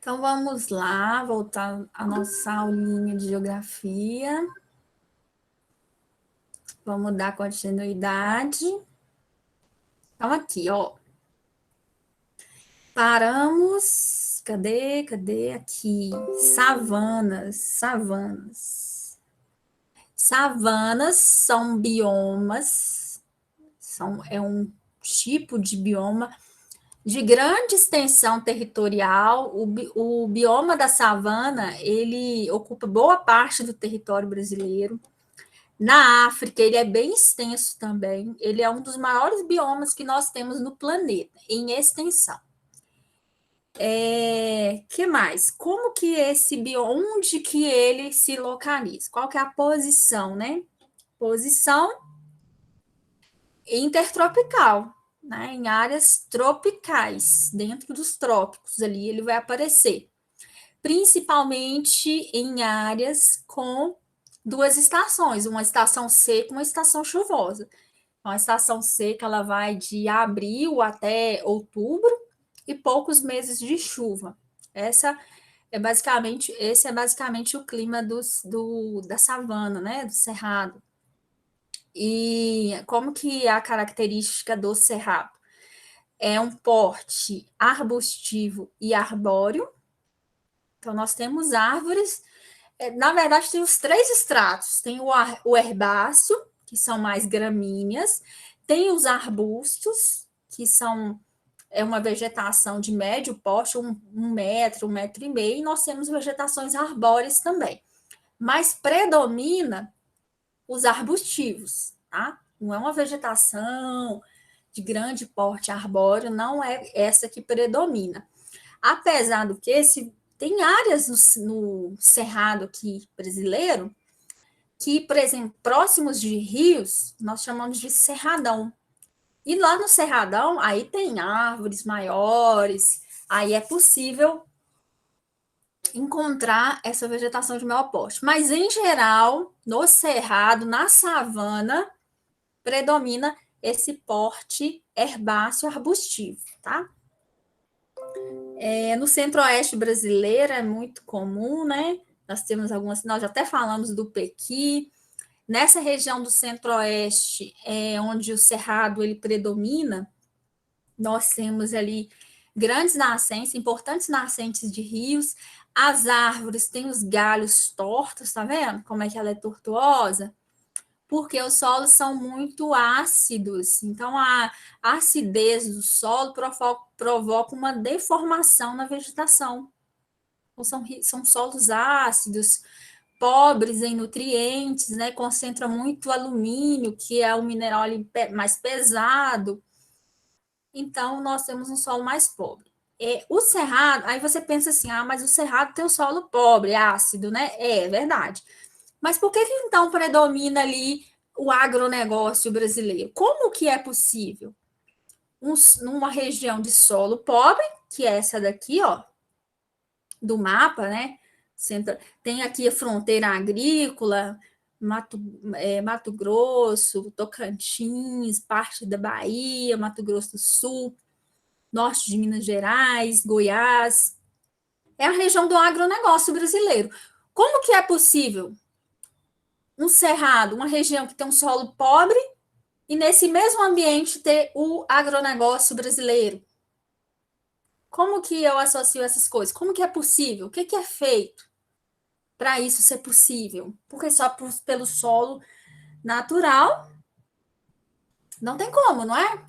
Então vamos lá, voltar à nossa aulinha de geografia. Vamos dar continuidade. Então, aqui, ó. Paramos. Cadê? Aqui. Savanas. Savanas são biomas, é um tipo de bioma de grande extensão territorial. O bioma da savana, ele ocupa boa parte do território brasileiro. Na África, ele é bem extenso também. Ele é um dos maiores biomas que nós temos no planeta, em extensão. Que mais? Como que esse bioma, onde que ele se localiza? Qual que é a posição, né? Posição intertropical, né? Em áreas tropicais, dentro dos trópicos ali ele vai aparecer. Principalmente em áreas com duas estações, uma estação seca e uma estação chuvosa. Então, a estação seca ela vai de abril até outubro e poucos meses de chuva. Esse é basicamente o clima da savana, né? Do cerrado. E como que é a característica do cerrado? É um porte arbustivo e arbóreo. Então, nós temos árvores. Na verdade, tem os três estratos: tem o herbáceo, que são mais gramíneas, tem os arbustos, que são uma vegetação de médio porte, um metro e meio, e nós temos vegetações arbóreas também. Mas predomina os arbustivos, tá? Não é uma vegetação de grande porte arbóreo, não é essa que predomina. Apesar do que tem áreas no cerrado aqui brasileiro que, por exemplo, próximos de rios, nós chamamos de cerradão. E lá no cerradão, aí tem árvores maiores, aí é possível encontrar essa vegetação de maior porte. Mas, em geral, no cerrado, na savana, predomina esse porte herbáceo arbustivo, tá? No centro-oeste brasileiro é muito comum, né? Nós temos nós já até falamos do pequi. Nessa região do centro-oeste, onde o cerrado ele predomina, nós temos ali grandes nascentes, importantes nascentes de rios. As árvores têm os galhos tortos, tá vendo? Como é que ela é tortuosa? Porque os solos são muito ácidos. Então, a acidez do solo provoca uma deformação na vegetação. Então, são solos ácidos, pobres em nutrientes, né? Concentra muito alumínio, que é o mineral mais pesado. Então, nós temos um solo mais pobre. O cerrado, aí você pensa assim, mas o cerrado tem um solo pobre, ácido, né? É verdade. Mas por que então predomina ali o agronegócio brasileiro? Como que é possível? Numa região de solo pobre, que é essa daqui, ó, do mapa, né? Tem aqui a fronteira agrícola, Mato Grosso, Tocantins, parte da Bahia, Mato Grosso do Sul, norte de Minas Gerais, Goiás. É a região do agronegócio brasileiro. Como que é possível um cerrado, uma região que tem um solo pobre, e nesse mesmo ambiente ter o agronegócio brasileiro? Como que eu associo essas coisas? Como que é possível? O que é feito para isso ser possível? Porque só pelo solo natural não tem como, não é?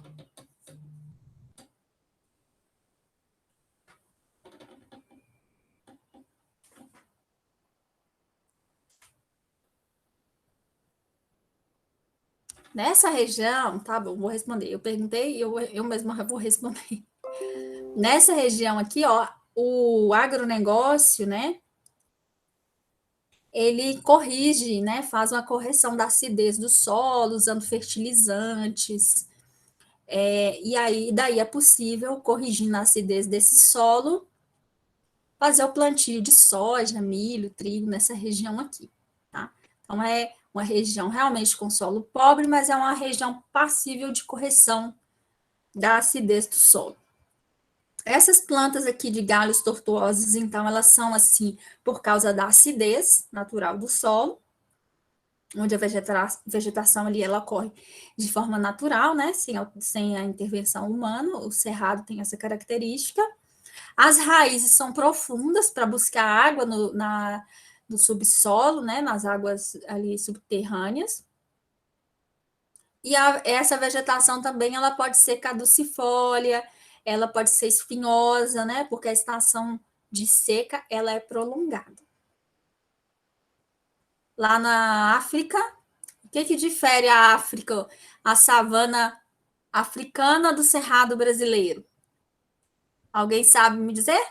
Nessa região, tá bom, vou responder. Eu perguntei e eu mesma vou responder. Nessa região aqui, ó, o agronegócio, né? Ele corrige, né? Faz uma correção da acidez do solo, usando fertilizantes. E aí, daí é possível, corrigindo a acidez desse solo, fazer o plantio de soja, milho, trigo nessa região aqui, tá? Então, é uma região realmente com solo pobre, mas é uma região passível de correção da acidez do solo. Essas plantas aqui de galhos tortuosos, então, elas são assim por causa da acidez natural do solo, onde a vegetação ali ela ocorre de forma natural, né? Sem a intervenção humana. O cerrado tem essa característica. As raízes são profundas para buscar água no subsolo, né? Nas águas ali subterrâneas. E essa vegetação também ela pode ser caducifólia, ela pode ser espinhosa, né? Porque a estação de seca ela é prolongada. Lá na África, o que difere a África, a savana africana do cerrado brasileiro? Alguém sabe me dizer?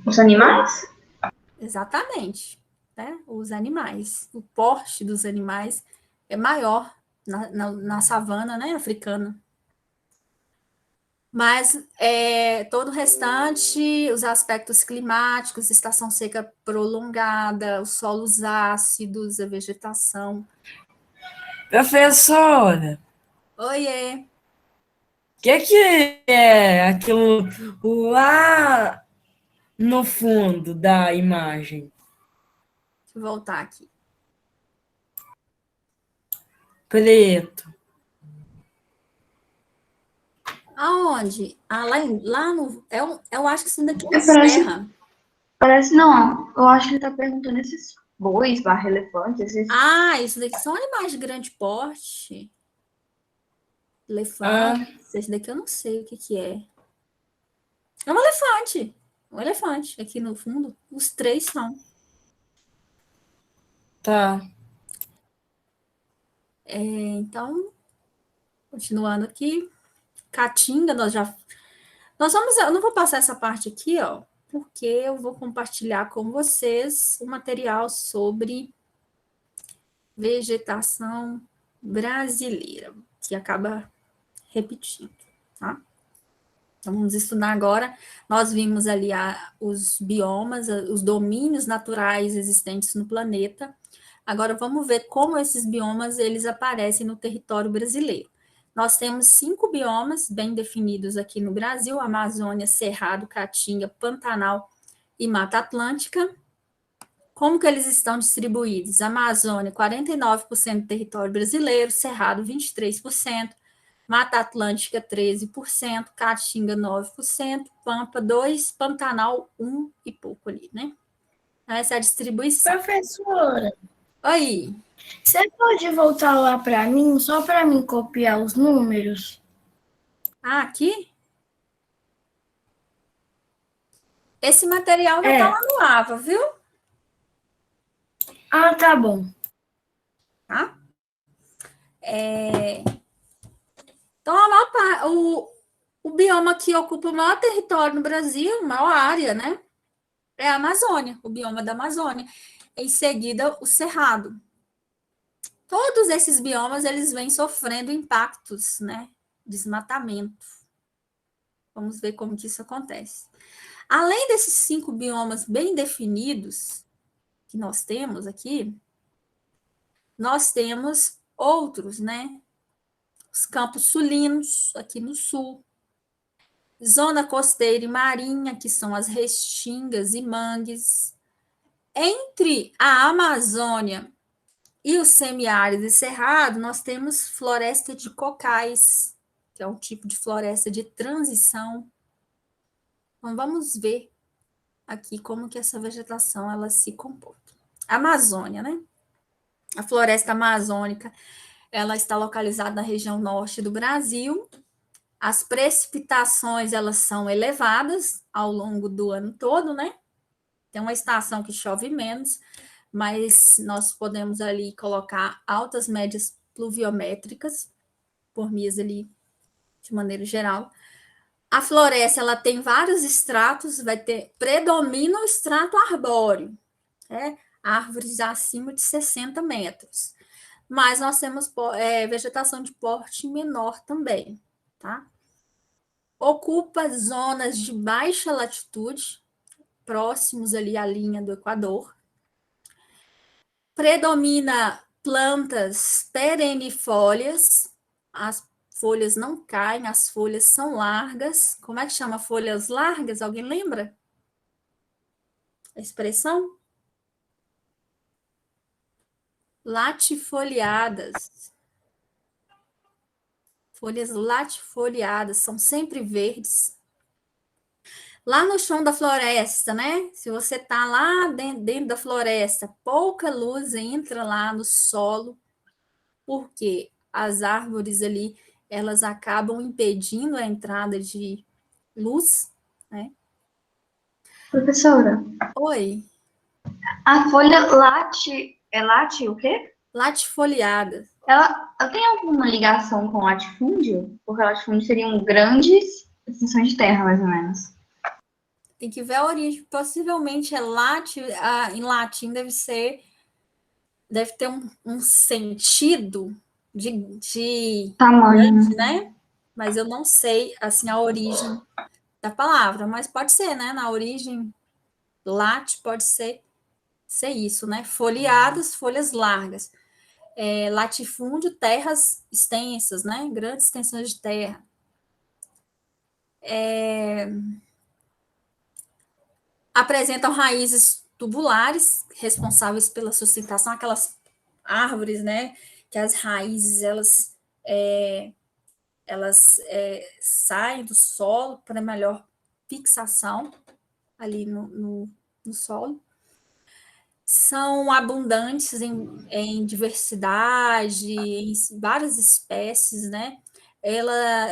Os animais? Exatamente, né? Os animais, o porte dos animais é maior na savana, né, africana. Mas todo o restante, os aspectos climáticos, estação seca prolongada, os solos ácidos, a vegetação. Professora, Oiê, que é aquilo lá no fundo da imagem? deixa eu voltar aqui. Preto. Aonde? Ah, lá no. Eu acho que isso daqui é Parece, serra. parece não. Eu acho que ele tá perguntando esses bois barra elefantes, esses. Ah, isso daqui são animais de grande porte. Ah, Elefantes. Esse daqui eu não sei o que é. É um elefante. Um elefante aqui no fundo. Os três são. tá. Então, continuando aqui. Caatinga, nós já. Nós vamos. Eu não vou passar essa parte aqui, ó, porque eu vou compartilhar com vocês o material sobre vegetação brasileira, que acaba repetindo, tá? Então, vamos estudar agora. Nós vimos ali os biomas, os domínios naturais existentes no planeta. Agora vamos ver como esses biomas eles aparecem no território brasileiro. Nós temos 5 biomas bem definidos aqui no Brasil: Amazônia, Cerrado, Caatinga, Pantanal e Mata Atlântica. Como que eles estão distribuídos? Amazônia, 49% do território brasileiro, Cerrado, 23%, Mata Atlântica, 13%, Caatinga, 9%, Pampa, 2%, Pantanal, 1% e pouco ali, né? Essa é a distribuição. Professora, Aí, você pode voltar lá para mim, só para mim copiar os números? aqui, esse material já está É. lá no AVA, viu? Ah, tá bom. Tá? Então, o bioma que ocupa o maior território no Brasil, maior área, né? É a Amazônia, o bioma da Amazônia. Em seguida, o Cerrado. Todos esses biomas, eles vêm sofrendo impactos, né? Desmatamento. Vamos ver como que isso acontece. Além desses 5 biomas bem definidos que nós temos aqui, nós temos outros, né? Os campos sulinos, aqui no sul. Zona costeira e marinha, que são as restingas e mangues. Entre a Amazônia e o semiárido e cerrado, nós temos floresta de cocais, que é um tipo de floresta de transição. Então, vamos ver aqui como que essa vegetação ela se comporta. Amazônia, né? A floresta amazônica, ela está localizada na região norte do Brasil. As precipitações, elas são elevadas ao longo do ano todo, né? Tem uma estação que chove menos, mas nós podemos ali colocar altas médias pluviométricas por mês ali, de maneira geral. A floresta, ela tem vários estratos, predomina o estrato arbóreo, né? Árvores acima de 60 metros. Mas nós temos vegetação de porte menor também, tá? Ocupa zonas de baixa latitude, próximos ali à linha do Equador. Predomina plantas perennifólias, as folhas não caem, as folhas são largas. Como é que chama folhas largas? Alguém lembra a expressão? Latifoliadas. Folhas latifoliadas, são sempre verdes. Lá no chão da floresta, né? Se você tá lá dentro da floresta, pouca luz entra lá no solo, porque as árvores ali, elas acabam impedindo a entrada de luz, né? Professora, Oi, a folha late o quê? latifoliada. Ela tem alguma ligação com latifúndio? Porque latifúndio seriam grandes extensões de terra, mais ou menos. Tem que ver a origem. Possivelmente é em latim deve ter um sentido de Tamanho. grande, né? Mas eu não sei assim a origem da palavra, mas pode ser, né? Na origem late pode ser isso, né? Folheadas, folhas largas. Latifúndio, terras extensas, né? Grandes extensões de terra. Apresentam raízes tubulares, responsáveis pela sustentação, aquelas árvores, né? Que as raízes saem do solo para melhor fixação ali no solo. São abundantes em diversidade, em várias espécies, né?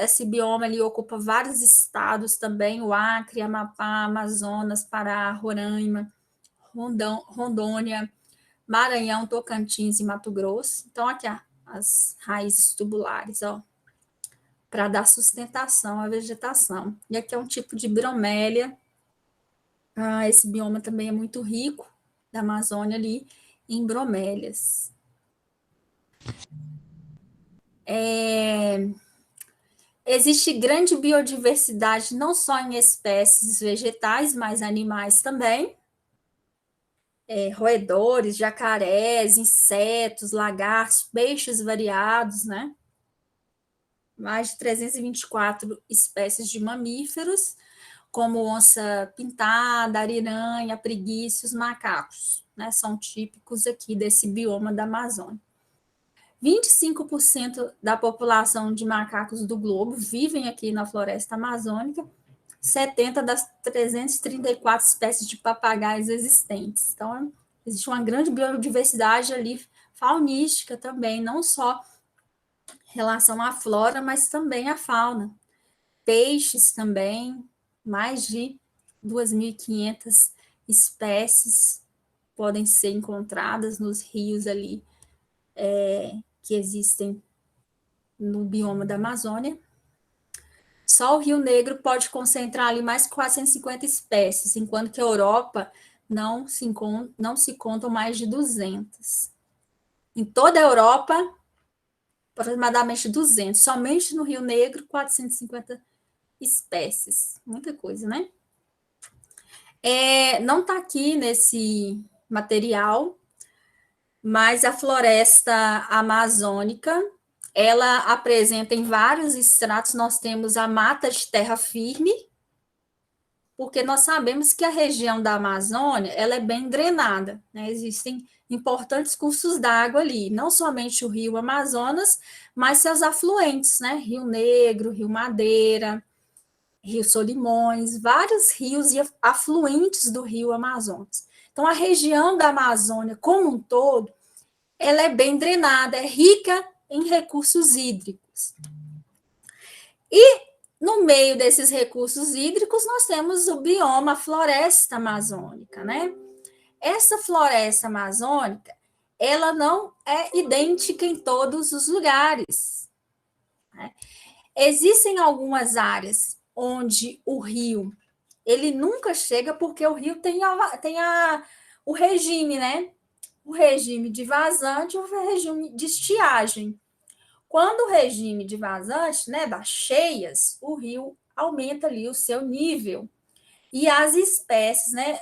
Esse bioma ali ocupa vários estados também, o Acre, Amapá, Amazonas, Pará, Roraima, Rondônia, Maranhão, Tocantins e Mato Grosso. Então, aqui as raízes tubulares, ó, para dar sustentação à vegetação. E aqui é um tipo de bromélia. Esse bioma também é muito rico, da Amazônia ali, em bromélias. Existe grande biodiversidade, não só em espécies vegetais, mas animais também. Roedores, jacarés, insetos, lagartos, peixes variados, né? Mais de 324 espécies de mamíferos, como onça pintada, ariranha, preguiços, macacos, né? São típicos aqui desse bioma da Amazônia. 25% da população de macacos do globo vivem aqui na floresta amazônica, 70 das 334 espécies de papagaios existentes. Então, existe uma grande biodiversidade ali, faunística também, não só em relação à flora, mas também à fauna. Peixes também, mais de 2.500 espécies podem ser encontradas nos rios ali que existem no bioma da Amazônia. Só o Rio Negro pode concentrar ali mais de 450 espécies, enquanto que a Europa não se contam mais de 200. Em toda a Europa, aproximadamente 200. Somente no Rio Negro, 450 espécies. Muita coisa, né? Não está aqui nesse material, mas a floresta amazônica, ela apresenta em vários estratos, nós temos a mata de terra firme, porque nós sabemos que a região da Amazônia, ela é bem drenada, né? Existem importantes cursos d'água ali, não somente o rio Amazonas, mas seus afluentes, né? Rio Negro, Rio Madeira, Rio Solimões, vários rios e afluentes do rio Amazonas. Então, a região da Amazônia, como um todo, ela é bem drenada, é rica em recursos hídricos. E, no meio desses recursos hídricos, nós temos o bioma, a floresta amazônica, né? Essa floresta amazônica, ela não é idêntica em todos os lugares, né? Existem algumas áreas onde o rio, ele nunca chega, porque o rio tem o regime, né? O regime de vazante e o regime de estiagem. Quando o regime de vazante, né, das cheias, o rio aumenta ali o seu nível. E as espécies, né,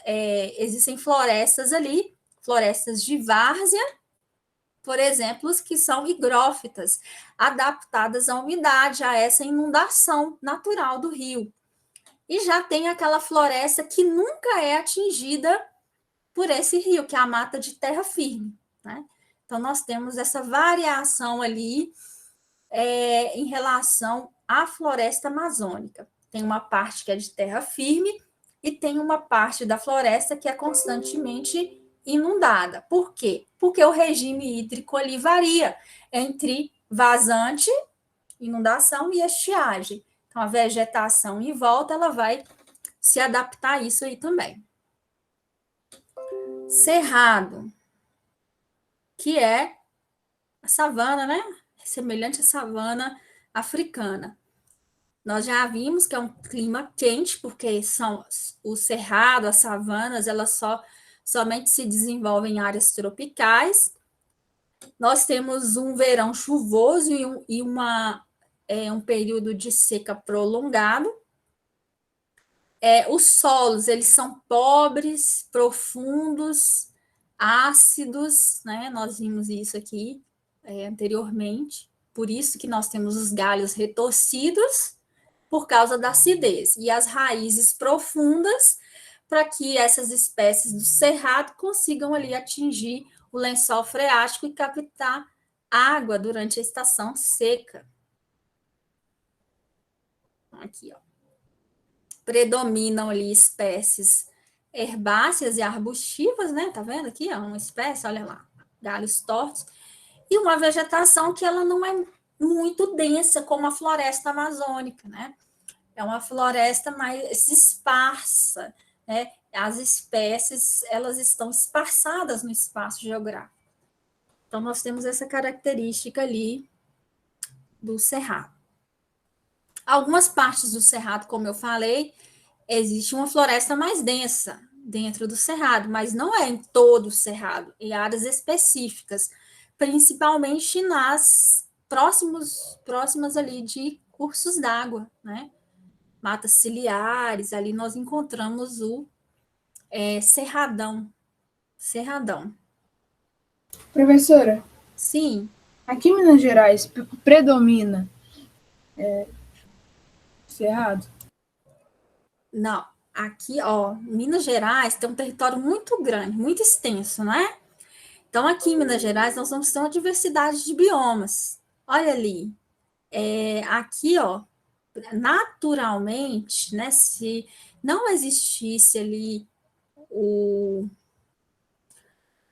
existem florestas ali, florestas de várzea, por exemplo, os que são higrófitas, adaptadas à umidade, a essa inundação natural do rio. E já tem aquela floresta que nunca é atingida por esse rio, que é a mata de terra firme, né? Então, nós temos essa variação ali em relação à floresta amazônica. Tem uma parte que é de terra firme e tem uma parte da floresta que é constantemente inundada. Por quê? Porque o regime hídrico ali varia entre vazante, inundação e estiagem. Então, a vegetação em volta, ela vai se adaptar a isso aí também. Cerrado, que é a savana, né? Semelhante à savana africana. Nós já vimos que é um clima quente, porque são o cerrado, as savanas, elas somente se desenvolvem em áreas tropicais. Nós temos um verão chuvoso e um período de seca prolongado. Os solos, eles são pobres, profundos, ácidos, né? Nós vimos isso aqui anteriormente. Por isso que nós temos os galhos retorcidos, por causa da acidez, e as raízes profundas, para que essas espécies do cerrado consigam ali atingir o lençol freático e captar água durante a estação seca. Aqui, ó. Predominam ali espécies herbáceas e arbustivas, né? Tá vendo aqui? Ó, uma espécie, olha lá, galhos tortos, e uma vegetação que ela não é muito densa como a floresta amazônica, né? É uma floresta mais esparsa, né? As espécies, elas estão esparçadas no espaço geográfico. Então, nós temos essa característica ali do cerrado. Algumas partes do cerrado, como eu falei, existe uma floresta mais densa dentro do cerrado, mas não é em todo o cerrado, em áreas específicas, principalmente nas próximas ali de cursos d'água, né? Matas ciliares, ali nós encontramos o cerradão. Cerradão. Professora, Sim, aqui em Minas Gerais predomina cerrado? não. Aqui, ó, Minas Gerais tem um território muito grande, muito extenso, né? Então, aqui em Minas Gerais, nós vamos ter uma diversidade de biomas. Olha ali. Aqui, ó, naturalmente, né, se não existisse ali o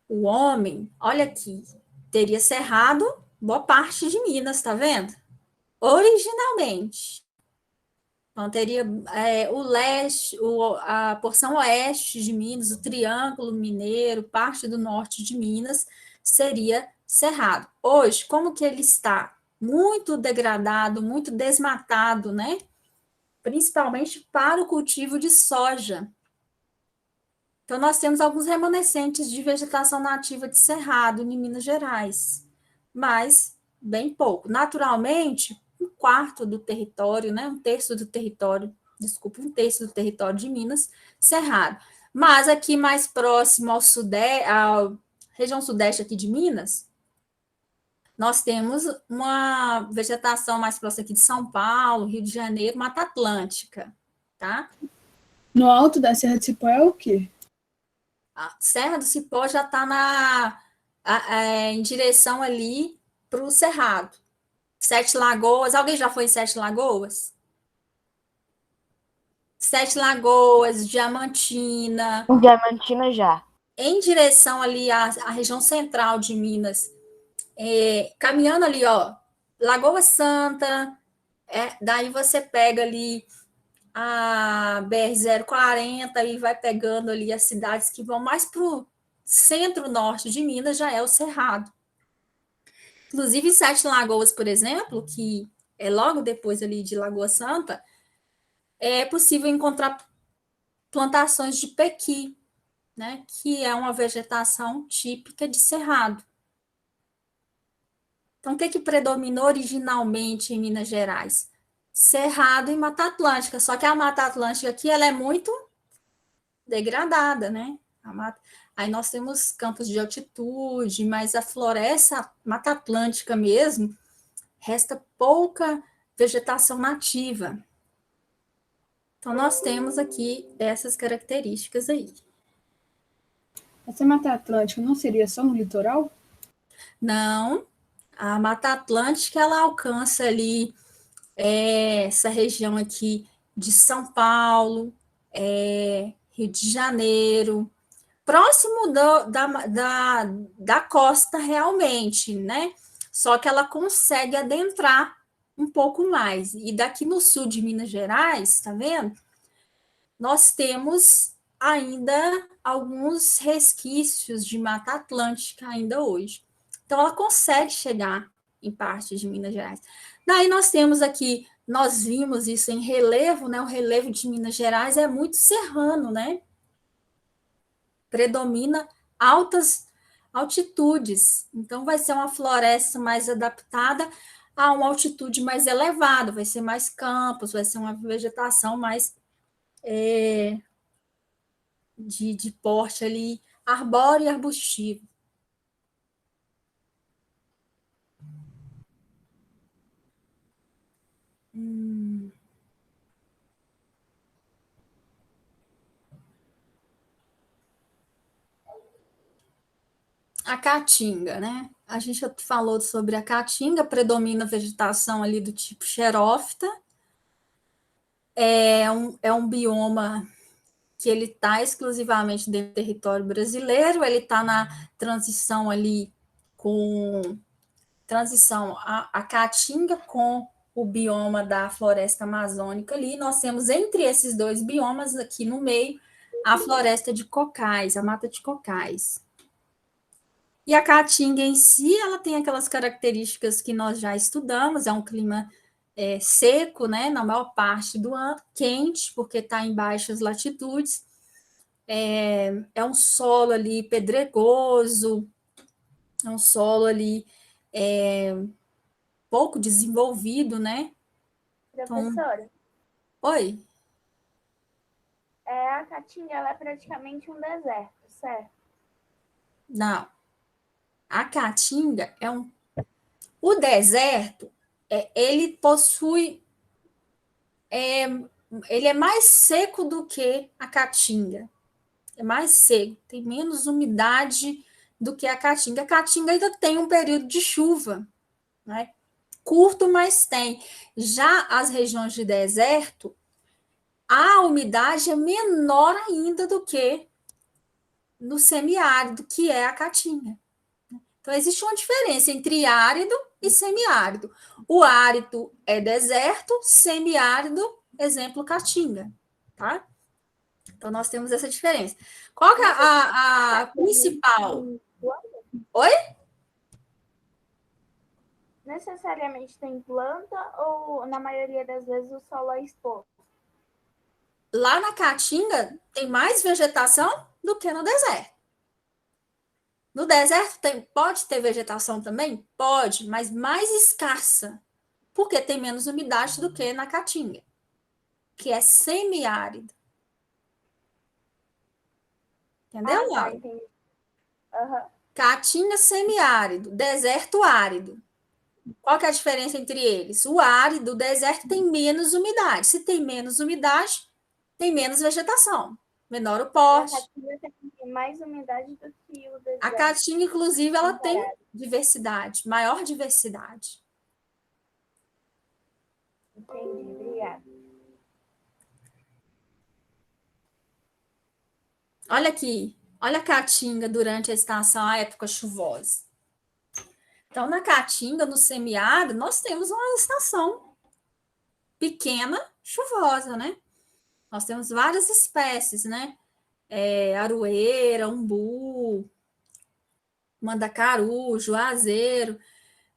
homem, olha aqui, teria cerrado boa parte de Minas, tá vendo? Originalmente. Então, teria o leste, a porção oeste de Minas, o Triângulo Mineiro, parte do norte de Minas, seria cerrado. Hoje, como que ele está? Muito degradado, muito desmatado, né? Principalmente para o cultivo de soja. Então, nós temos alguns remanescentes de vegetação nativa de cerrado em Minas Gerais, mas bem pouco. Naturalmente, um quarto do território, né, um terço do território de Minas, cerrado. Mas aqui mais próximo ao sudeste, à região sudeste aqui de Minas, nós temos uma vegetação mais próxima aqui de São Paulo, Rio de Janeiro, Mata Atlântica, tá? No alto da Serra de Cipó é o quê? A Serra do Cipó já está em direção ali para o Cerrado. Sete Lagoas, alguém já foi em Sete Lagoas? Sete Lagoas, Diamantina. Diamantina já. Em direção ali à região central de Minas, caminhando ali, ó, Lagoa Santa, daí você pega ali a BR-040 e vai pegando ali as cidades que vão mais para o centro-norte de Minas, já é o Cerrado. Inclusive, Sete Lagoas, por exemplo, que é logo depois ali de Lagoa Santa, é possível encontrar plantações de pequi, né, que é uma vegetação típica de cerrado. Então, o que predominou originalmente em Minas Gerais? Cerrado e Mata Atlântica, só que a Mata Atlântica aqui ela é muito degradada, né? A mata. Aí nós temos campos de altitude, mas a floresta, a Mata Atlântica mesmo, resta pouca vegetação nativa. Então, nós temos aqui essas características aí. Essa Mata Atlântica não seria só no litoral? Não, a Mata Atlântica, ela alcança ali essa região aqui de São Paulo, Rio de Janeiro, próximo da costa realmente, né? Só que ela consegue adentrar um pouco mais. E daqui no sul de Minas Gerais, tá vendo? Nós temos ainda alguns resquícios de Mata Atlântica ainda hoje. Então, ela consegue chegar em parte de Minas Gerais. Daí nós temos aqui, nós vimos isso em relevo, né? O relevo de Minas Gerais é muito serrano, né? Predomina altas altitudes. Então, vai ser uma floresta mais adaptada a uma altitude mais elevada, vai ser mais campos, vai ser uma vegetação mais de porte ali, arbóreo e arbustivo. A caatinga, né? A gente já falou sobre a caatinga, predomina a vegetação ali do tipo xerófita. É um bioma que ele está exclusivamente dentro do território brasileiro, ele está na transição ali a caatinga com o bioma da floresta amazônica ali. Nós temos entre esses dois biomas aqui no meio a floresta de cocais, a mata de cocais. E a caatinga em si, ela tem aquelas características que nós já estudamos, é um clima seco, né, na maior parte do ano, quente, porque está em baixas latitudes, é um solo ali pedregoso, é um solo ali pouco desenvolvido, né? Professora, Então, oi? a Caatinga ela é praticamente um deserto, certo? Não. A caatinga é um... O deserto, ele possui... ele é mais seco do que a caatinga. É mais seco, tem menos umidade do que a caatinga. A caatinga ainda tem um período de chuva, né? Curto, mas tem. Já as regiões de deserto, a umidade é menor ainda do que no semiárido, que é a caatinga. Então, existe uma diferença entre árido e semiárido. O árido é deserto, semiárido, exemplo, caatinga, tá? Então, nós temos essa diferença. Qual que é a principal? Oi? Necessariamente tem planta ou, na maioria das vezes, o solo é exposto? Lá na Caatinga tem mais vegetação do que no deserto. No deserto pode ter vegetação também? Pode, mas mais escassa, porque tem menos umidade do que na Caatinga, que é semiárido. Entendeu, Tá, Laura? entendi. Uhum. Caatinga semiárido, deserto árido. Qual que é a diferença entre eles? O árido, o deserto tem menos umidade. Se tem menos umidade, tem menos vegetação, menor o porte. A Caatinga tem mais umidade do que o deserto. A Caatinga, inclusive, ela tem diversidade, maior diversidade. Entendi, obrigada. Olha aqui, olha a Caatinga durante a estação, a época chuvosa. Então, na Caatinga, no semiárido, nós temos uma estação pequena, chuvosa, né? Nós temos várias espécies, né? Aroeira, umbu, mandacaru, juazeiro.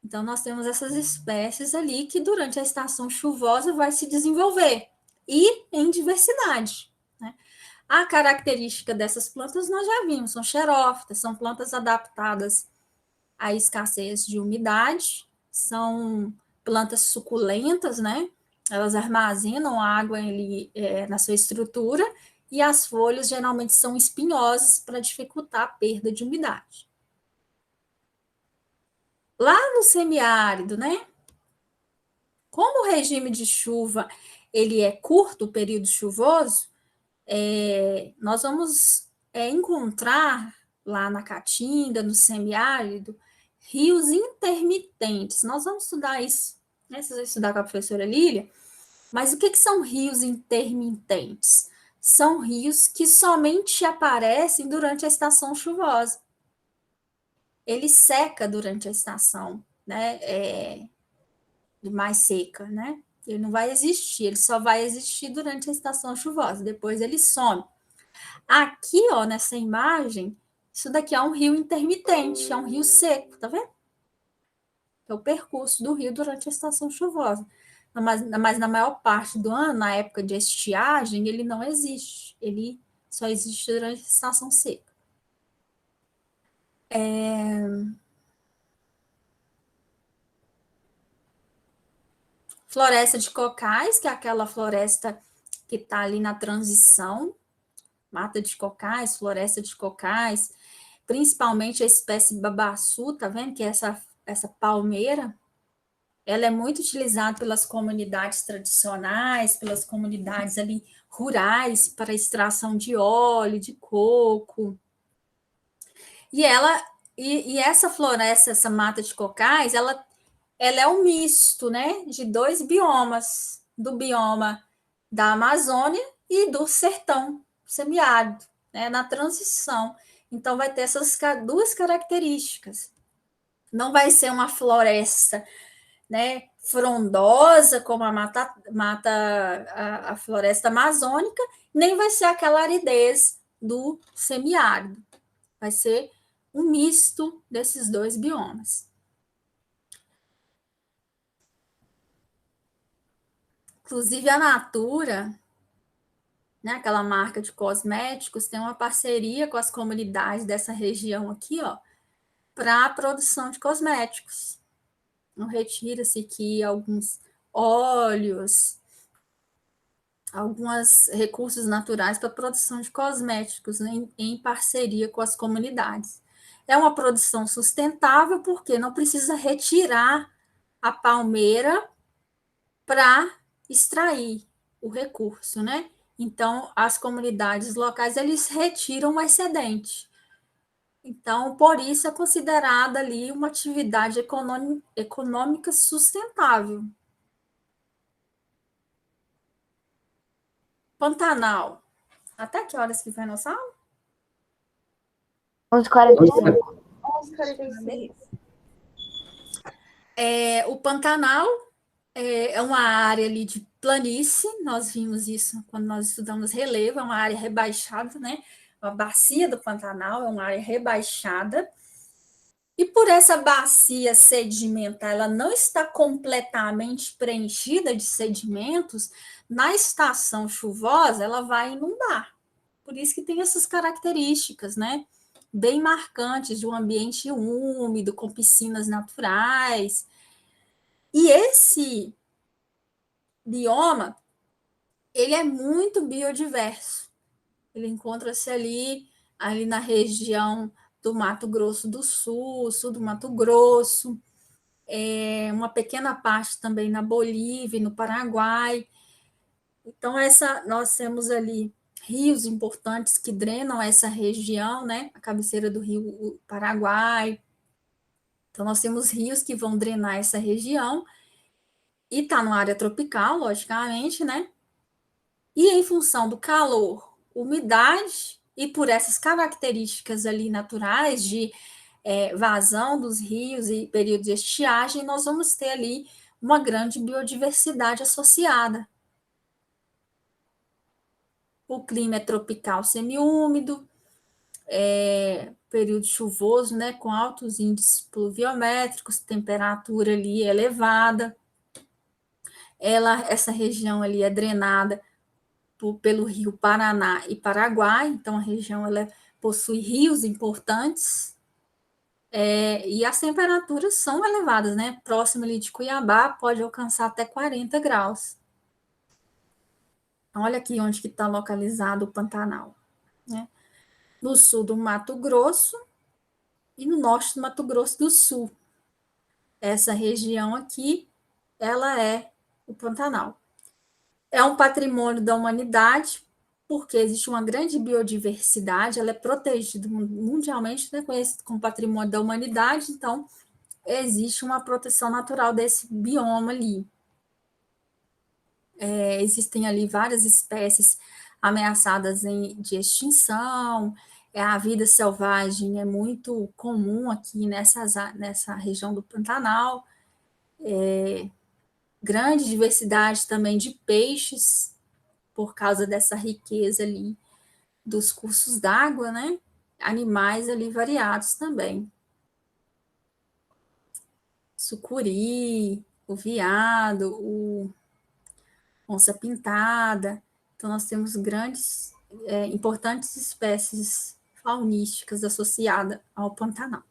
Então, nós temos essas espécies ali que, durante a estação chuvosa, vai se desenvolver. E em diversidade, né? A característica dessas plantas nós já vimos, são xerófitas, são plantas adaptadas à escassez de umidade, são plantas suculentas, né? Elas armazenam água ali, na sua estrutura e as folhas geralmente são espinhosas para dificultar a perda de umidade. Lá no semiárido, né? Como o regime de chuva ele é curto, o período chuvoso, nós vamos encontrar lá na Caatinga, no semiárido, rios intermitentes. Nós vamos estudar isso, né? Vocês vão estudar com a professora Lília. Mas o que são rios intermitentes? São rios que somente aparecem durante a estação chuvosa. Ele seca durante a estação, né? Mais seca, né? Ele não vai existir, ele só vai existir durante a estação chuvosa, depois ele some. Aqui, ó, nessa imagem, isso daqui é um rio intermitente, é um rio seco, tá vendo? É o percurso do rio durante a estação chuvosa. Mas na maior parte do ano, na época de estiagem, ele não existe. Ele só existe durante a estação seca. Floresta de cocais, que é aquela floresta que está ali na transição, mata de cocais, floresta de cocais, principalmente a espécie babaçu, tá vendo? Que é essa palmeira. Ela é muito utilizada pelas comunidades tradicionais, pelas comunidades ali rurais para extração de óleo, de coco. E essa floresta, essa mata de cocais, ela é um misto, né, de dois biomas, do bioma da Amazônia e do sertão semiárido, né, na transição. Então, vai ter essas duas características. Não vai ser uma floresta, né, frondosa como a floresta amazônica, nem vai ser aquela aridez do semiárido. Vai ser um misto desses dois biomas. Inclusive, a Natura, né, aquela marca de cosméticos, tem uma parceria com as comunidades dessa região aqui, ó, para a produção de cosméticos. Então, retira-se aqui alguns óleos, alguns recursos naturais para a produção de cosméticos, né, em parceria com as comunidades. É uma produção sustentável porque não precisa retirar a palmeira para extrair o recurso, né? Então, as comunidades locais, eles retiram o excedente. Então, por isso é considerada ali uma atividade econômica sustentável. Pantanal. Até que horas que vai nossa aula? 11h45. 11h45. O Pantanal é uma área ali de planície, nós vimos isso quando nós estudamos relevo, é uma área rebaixada, né? A bacia do Pantanal é uma área rebaixada, e por essa bacia sedimentar, ela não está completamente preenchida de sedimentos, na estação chuvosa, ela vai inundar. Por isso que tem essas características, né? Bem marcantes de um ambiente úmido, com piscinas naturais. E esse bioma, ele é muito biodiverso. Ele encontra-se ali na região do Mato Grosso do Sul do Mato Grosso, uma pequena parte também na Bolívia, no Paraguai. Então, nós temos ali rios importantes que drenam essa região, né? A cabeceira do rio Paraguai. Então, nós temos rios que vão drenar essa região, e está numa área tropical, logicamente, né? E em função do calor, umidade, e por essas características ali naturais de vazão dos rios e período de estiagem, nós vamos ter ali uma grande biodiversidade associada. O clima é tropical semiúmido, período chuvoso, né, com altos índices pluviométricos, temperatura ali elevada. Essa região ali é drenada pelo rio Paraná e Paraguai, então a região ela possui rios importantes, e as temperaturas são elevadas, né? Próximo ali de Cuiabá pode alcançar até 40 graus. Olha aqui onde que está localizado o Pantanal, né? No sul do Mato Grosso e no norte do Mato Grosso do Sul. Essa região aqui, ela é o Pantanal. É um patrimônio da humanidade, porque existe uma grande biodiversidade, ela é protegida mundialmente, né, conhecido como patrimônio da humanidade, então existe uma proteção natural desse bioma ali. Existem ali várias espécies ameaçadas de extinção, a vida selvagem é muito comum aqui nessa região do Pantanal, grande diversidade também de peixes, por causa dessa riqueza ali dos cursos d'água, né? Animais ali variados também. Sucuri, o veado, o onça-pintada. Então, nós temos grandes, importantes espécies faunísticas associadas ao Pantanal.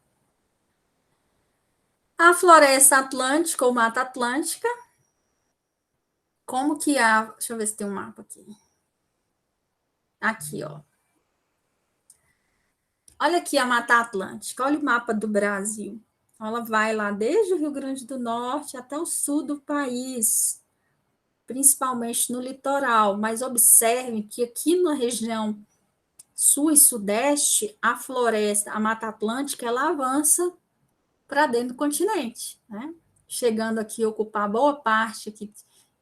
A floresta atlântica ou Mata Atlântica, como que a... Deixa eu ver se tem um mapa aqui. Aqui, ó. Olha aqui a Mata Atlântica, olha o mapa do Brasil. Ela vai lá desde o Rio Grande do Norte até o sul do país, principalmente no litoral, mas observe que aqui na região sul e sudeste, a floresta, a Mata Atlântica, ela avança para dentro do continente, né? Chegando aqui a ocupar boa parte aqui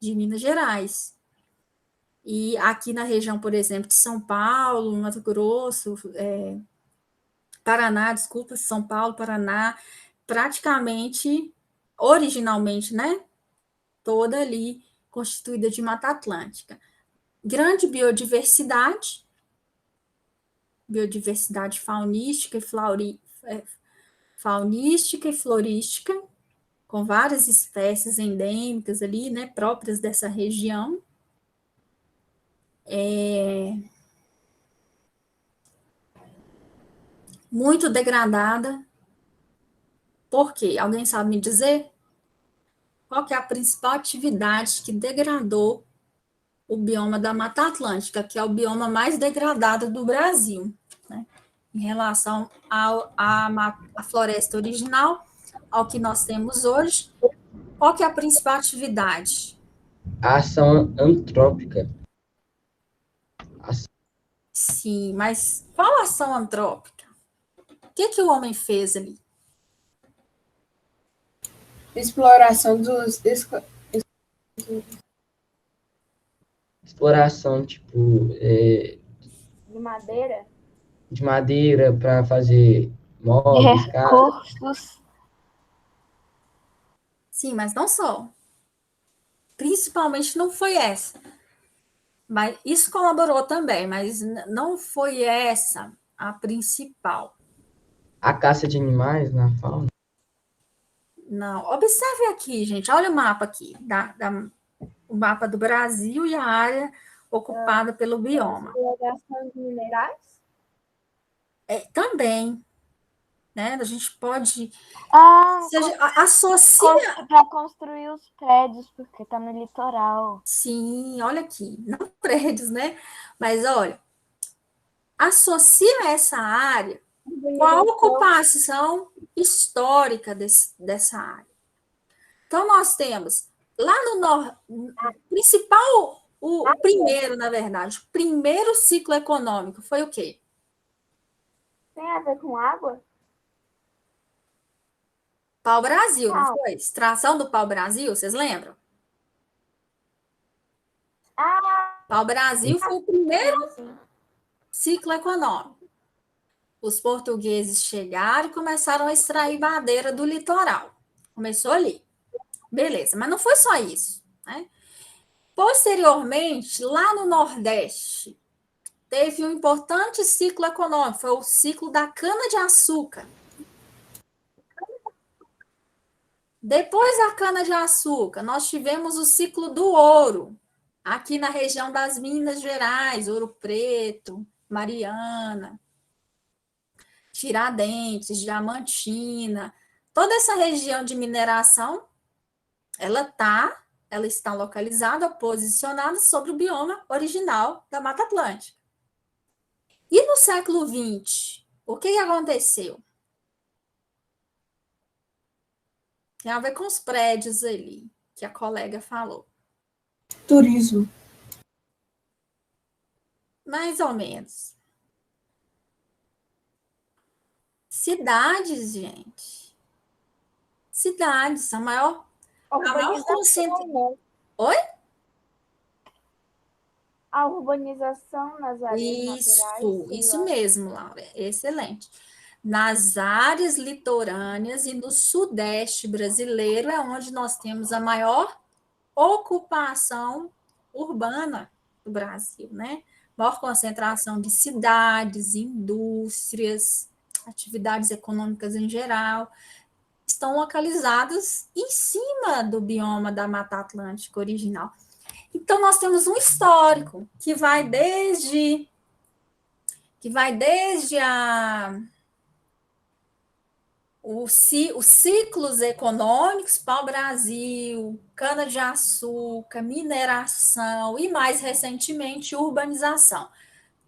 de Minas Gerais. E aqui na região, por exemplo, de São Paulo, Mato Grosso, Paraná, desculpa, São Paulo, Paraná, praticamente, originalmente, né? Toda ali constituída de Mata Atlântica. Grande biodiversidade faunística e florística, com várias espécies endêmicas ali, né, próprias dessa região. Muito degradada. Por quê? Alguém sabe me dizer? Qual que é a principal atividade que degradou o bioma da Mata Atlântica, que é o bioma mais degradado do Brasil, né? Em relação à floresta original, ao que nós temos hoje, qual que é a principal atividade? A ação antrópica. Sim, mas qual ação antrópica? O que o homem fez ali? Exploração dos Exploração, tipo, De madeira? de madeira para fazer móveis, casas. Recursos. Sim, mas não só. Principalmente não foi essa. Mas isso colaborou também, mas não foi essa a principal. A caça de animais na fauna. Não. Observe aqui, gente. Olha o mapa aqui, o mapa do Brasil e a área ocupada pelo bioma. Exploração de minerais? Também, né? A gente pode associa. Para construir os prédios, porque está no litoral. Sim, olha aqui, não prédios, né? Mas olha, associa essa área com a ocupação histórica dessa área. Então, nós temos lá no norte, o primeiro, na verdade, o primeiro ciclo econômico foi o quê? Tem a ver com água? Pau-Brasil, não foi? Extração do pau-brasil, vocês lembram? Pau-Brasil foi o primeiro ciclo econômico. Os portugueses chegaram e começaram a extrair madeira do litoral. Começou ali. Beleza, mas não foi só isso, né? Posteriormente, lá no Nordeste, teve um importante ciclo econômico, foi o ciclo da cana-de-açúcar. Depois da cana-de-açúcar, nós tivemos o ciclo do ouro, aqui na região das Minas Gerais, Ouro Preto, Mariana, Tiradentes, Diamantina, toda essa região de mineração, ela ela está localizada, posicionada sobre o bioma original da Mata Atlântica. E no século XX, o que aconteceu? Tem a ver com os prédios ali, que a colega falou. Turismo. Mais ou menos. Cidades, gente. Cidades, a maior concentração. Né? Oi? A urbanização nas áreas naturais. Isso mesmo, Laura. Excelente. Nas áreas litorâneas e no sudeste brasileiro é onde nós temos a maior ocupação urbana do Brasil, né? Maior concentração de cidades, indústrias, atividades econômicas em geral, estão localizadas em cima do bioma da Mata Atlântica original. Então, nós temos um histórico que vai desde os ciclos econômicos para o Brasil, cana-de-açúcar, mineração e, mais recentemente, urbanização.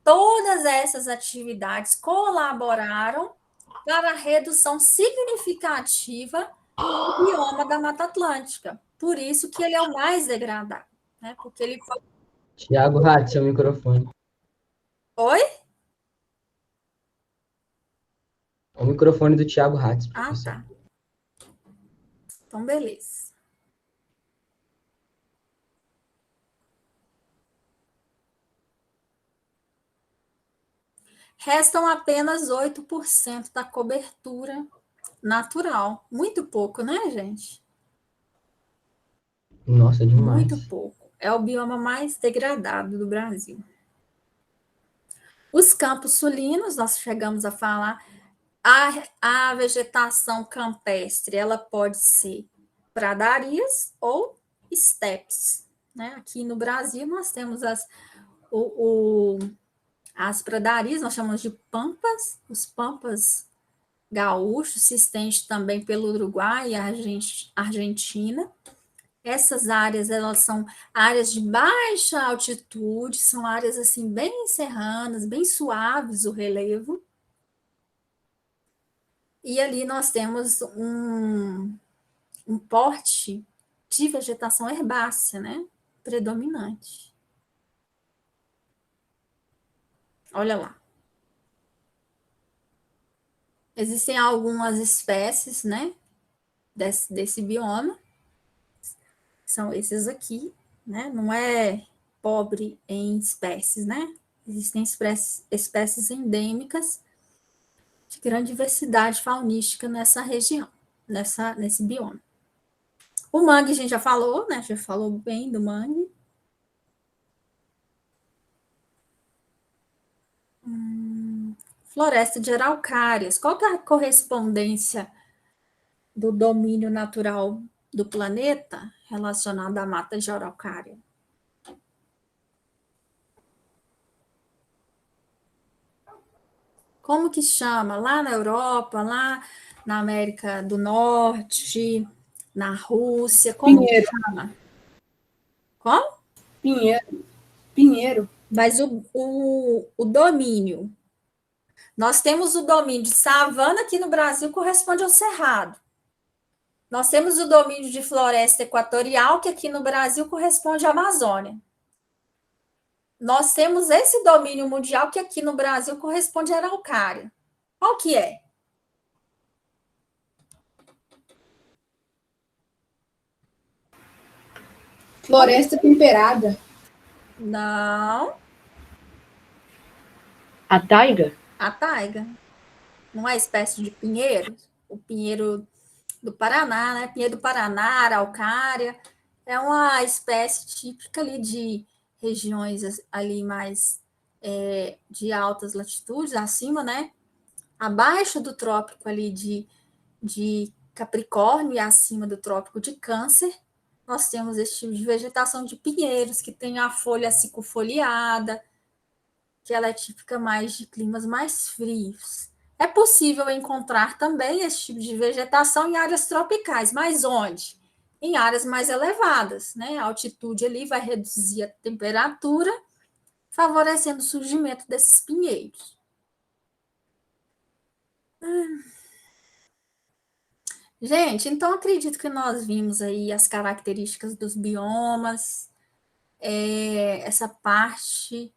Todas essas atividades colaboraram para a redução significativa do bioma da Mata Atlântica. Por isso que ele é o mais degradado, né? Porque ele foi... Tiago Ratz, seu microfone. Oi? O microfone do Tiago Ratz, Ah, professor. tá. Então, beleza. Restam apenas 8% da cobertura natural. Muito pouco, né, gente? Nossa, demais. Muito pouco. É o bioma mais degradado do Brasil. Os campos sulinos, nós chegamos a falar, a vegetação campestre, ela pode ser pradarias ou estepes, né? Aqui no Brasil, nós temos as pradarias, nós chamamos de pampas, os pampas gaúchos, se estende também pelo Uruguai e a Argentina. Essas áreas, elas são áreas de baixa altitude, são áreas assim bem serranas, bem suaves o relevo. E ali nós temos um porte de vegetação herbácea, né? Predominante. Olha lá. Existem algumas espécies, né? Desse bioma. São esses aqui, né? Não é pobre em espécies, né? Existem espécies endêmicas de grande diversidade faunística nessa região, nesse bioma. O mangue a gente já falou, né? Já falou bem do mangue. Floresta de araucárias. Qual que é a correspondência do domínio natural do planeta relacionado à mata de araucária? Como que chama? Lá na Europa, lá na América do Norte, na Rússia, como Pinheiro. que chama? Como? Pinheiro. Mas o domínio. Nós temos o domínio de savana, aqui no Brasil corresponde ao cerrado. Nós temos o domínio de floresta equatorial, que aqui no Brasil corresponde à Amazônia. Nós temos esse domínio mundial, que aqui no Brasil corresponde à araucária. Qual que é? Floresta temperada. Não, A taiga? a taiga. Não é espécie de pinheiro? O pinheiro do Paraná, né? Pinheiro do Paraná, araucária. É uma espécie típica ali de regiões ali mais de altas latitudes, acima, né? Abaixo do trópico ali de Capricórnio e acima do trópico de Câncer, nós temos esse tipo de vegetação de pinheiros, que tem a folha cicofoliada, que ela é típica mais de climas mais frios. É possível encontrar também esse tipo de vegetação em áreas tropicais, mas onde? em áreas mais elevadas, né? A altitude ali vai reduzir a temperatura, favorecendo o surgimento desses pinheiros. Gente, então acredito que nós vimos aí as características dos biomas, essa parte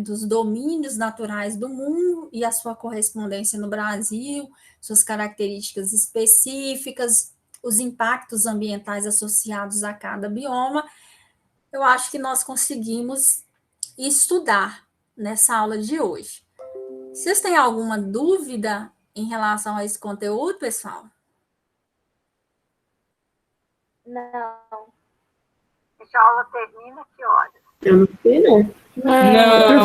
dos domínios naturais do mundo e a sua correspondência no Brasil, suas características específicas, os impactos ambientais associados a cada bioma. Eu acho que nós conseguimos estudar nessa aula de hoje. Vocês têm alguma dúvida em relação a esse conteúdo, pessoal? Não. Essa aula termina que horas? Eu não sei, não. Não.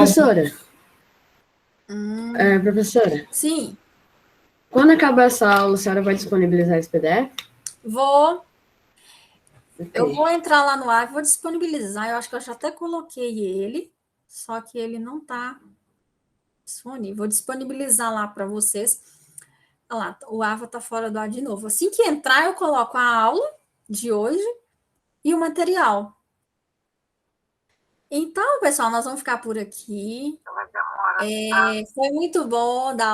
Professora, Sim, quando acabar essa aula, a senhora vai disponibilizar esse PDF? eu Ok. vou entrar lá no ar, vou disponibilizar, eu acho que eu já até coloquei ele, só que ele não está disponível. Vou disponibilizar lá para vocês. Olha lá, o Ava está fora do ar de novo. Assim que entrar, eu coloco a aula de hoje e o material. Então, pessoal, nós vamos ficar por aqui. Vai demorar. Foi muito bom dar